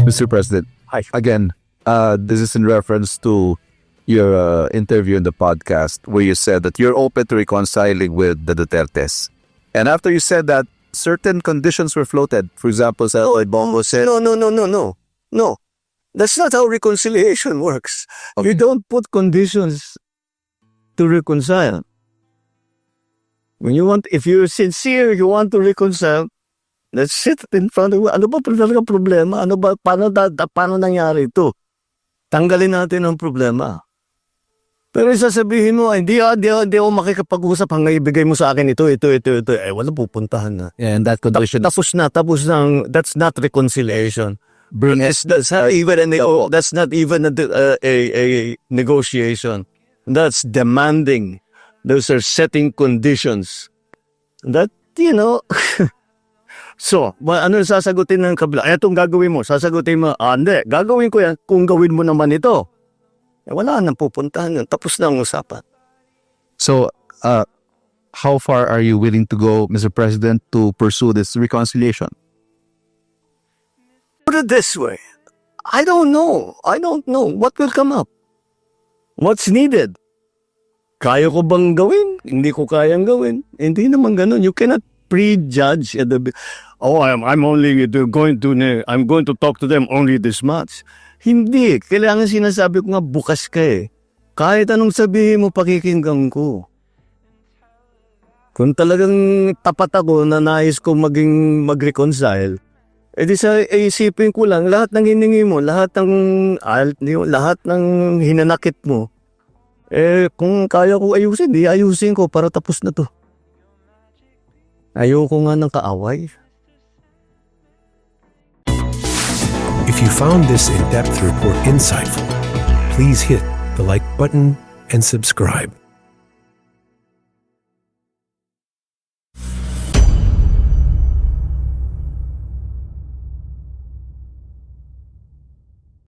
Mr. President, Hi. again, this is in reference to your interview in the podcast where you said that you're open to reconciling with the Dutertes. And after you said that, certain conditions were floated. For example, Bongo said, No. That's not how reconciliation works. You don't put conditions to reconcile. If you're sincere, you want to reconcile, let's sit in front of you. Ano ba talaga problema? Paano nangyari ito? Tanggalin natin ang problema. Pero sasabihin mo, hindi ako makikipag-usap hanggang ibigay mo sa akin ito. Wala pupuntahan na. yeah, and that condition. Tapos na. That's not reconciliation. That's not even a negotiation. That's demanding. Those are setting conditions. That, So, ano sasagutin ng kabila? Itong gagawin mo. Sasagutin mo, hindi. Gagawin ko yan kung gawin mo naman ito. Wala nang pupuntahan yun. Tapos na ang usapan. So, how far are you willing to go, Mr. President, to pursue this reconciliation? Put it this way. I don't know what will come up. What's needed? Kaya ko bang gawin? Hindi ko kayang gawin. Hindi naman ganun. You cannot prejudge at the... I'm going to talk to them only this much. Hindi. Kailangan sinasabi ko nga bukas ka eh. Kahit anong sabihin mo, pakikinggan ko. Kung talagang tapat ako na nais ko mag-reconcile, edi isipin ko lang, lahat ng hiningi mo, lahat ng hinanakit mo, kung kaya ko ayusin, di ayusin ko para tapos na to. Ayoko nga ng kaaway. If you found this in-depth report insightful, please hit the like button and subscribe.